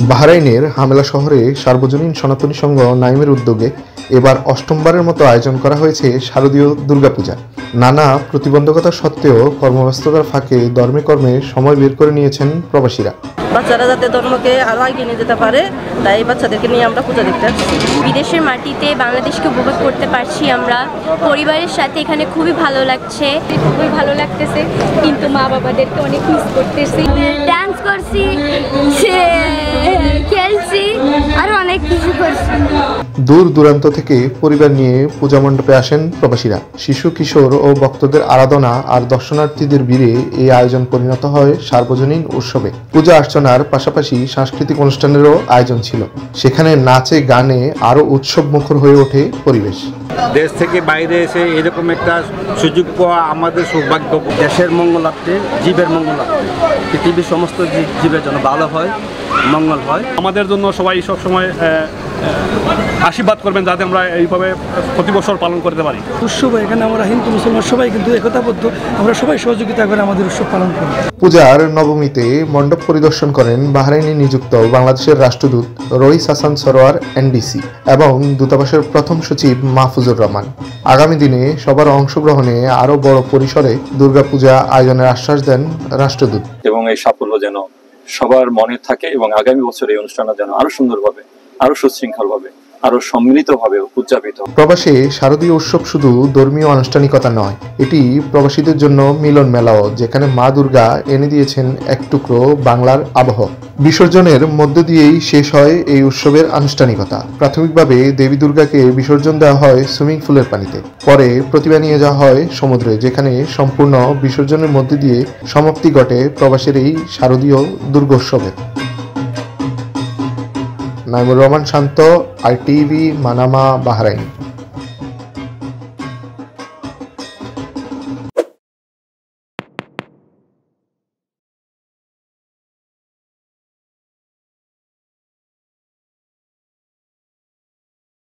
বাহরাইনের হামেলা শহরে সার্বজনীন সনাতনী সংঘ নাইমের উদ্যোগে এবার অষ্টমবারের মতো আয়োজন করা হয়েছে শারদীয় দুর্গাপূজা। নানা প্রতিবন্ধকতা সত্ত্বেও কর্মব্যস্ততার ফাঁকে ধর্মে কর্মে সময় বের করে নিয়েছেন প্রবাসীরা। বাচ্চারা যাতে ধর্মকে আরো এগিয়ে নিয়ে যেতে পারে, তাই বাচ্চাদেরকে নিয়ে আমরা পূজা দেখতে আসছি। বিদেশের মাটিতে বাংলাদেশকে উপভোগ করতে পারছি আমরা পরিবারের সাথে, এখানে খুবই ভালো লাগছে, খুবই ভালো লাগতেছে, কিন্তু মা বাবাদেরকে অনেক মিস করতেছি। ডান্স করছি, খেলছি, আর অনেক কিছু করছি। দূর দূরান্ত থেকে পরিবার নিয়ে পূজা মণ্ডপে আসেন প্রবাসীরা। শিশু কিশোর ও ভক্তদের আরাধনা আর দর্শনার্থীদের ভিড়ে এই আয়োজন পরিণত হয় সার্বজনীন উৎসবে। পূজা অর্চনার পাশাপাশি সাংস্কৃতিক অনুষ্ঠানেরও আয়োজন ছিল। সেখানে নাচে গানে আরো উৎসব মুখর হয়ে ওঠে পরিবেশ। দেশ থেকে বাইরে এসে এরকম একটা সুযোগ পাওয়া আমাদের সৌভাগ্য। দেশের মঙ্গলার্থে, জীবের মঙ্গলার্থে, পৃথিবীর সমস্ত জীবের জন্য ভালো হয়, মঙ্গল হয়। আমাদের জন্য সবাই সবসময় আশীর্বাদ করবেন যাতে আমরা এইভাবে প্রতি বছর পালন করতে পারি। উৎসব এখানে আমরা হিন্দু মুসলমান সবাই কিন্তু একতাবদ্ধ, আমরা সবাই সহযোগিতা করে আমাদের উৎসব পালন করি। পূজার নবমীতে মণ্ডপ পরিদর্শন করেন বাহরাইনে নিযুক্ত বাংলাদেশের রাষ্ট্রদূত রইস হাসান সরোয়ার এনডিসি এবং দূতাবাসের প্রথম সচিব মাহফুজুর রহমান। আগামী দিনে সবার অংশগ্রহণে আরো বড় পরিসরে দুর্গাপূজা আয়োজনের আশ্বাস দেন রাষ্ট্রদূত। এবং এই সাফল্য যেন সবার মনে থাকে এবং আগামী বছর এই অনুষ্ঠানটা যেন আরো সুন্দরভাবে, আরো সুশৃঙ্খলভাবে, আরো সম্মিলিতভাবে উদযাপিত। প্রবাসে শারদীয় উৎসব শুধু ধর্মীয় আনুষ্ঠানিকতা নয়, এটি প্রবাসীদের জন্য মিলন মেলাও, যেখানে মা দুর্গা এনে দিয়েছেন এক টুকরো বাংলার আবহ। বিসর্জনের মধ্য দিয়েই শেষ হয় এই উৎসবের আনুষ্ঠানিকতা। প্রাথমিকভাবে দেবী দুর্গাকে বিসর্জন দেওয়া হয় সুইমিং পুলের পানিতে, পরে প্রতিমা নিয়ে যাওয়া হয় সমুদ্রে, যেখানে সম্পূর্ণ বিসর্জনের মধ্য দিয়ে সমাপ্তি ঘটে প্রবাসের এই শারদীয় দুর্গোৎসবের। নাইমুর রহমান শান্ত, ITV, মানামা, বাহরাইন।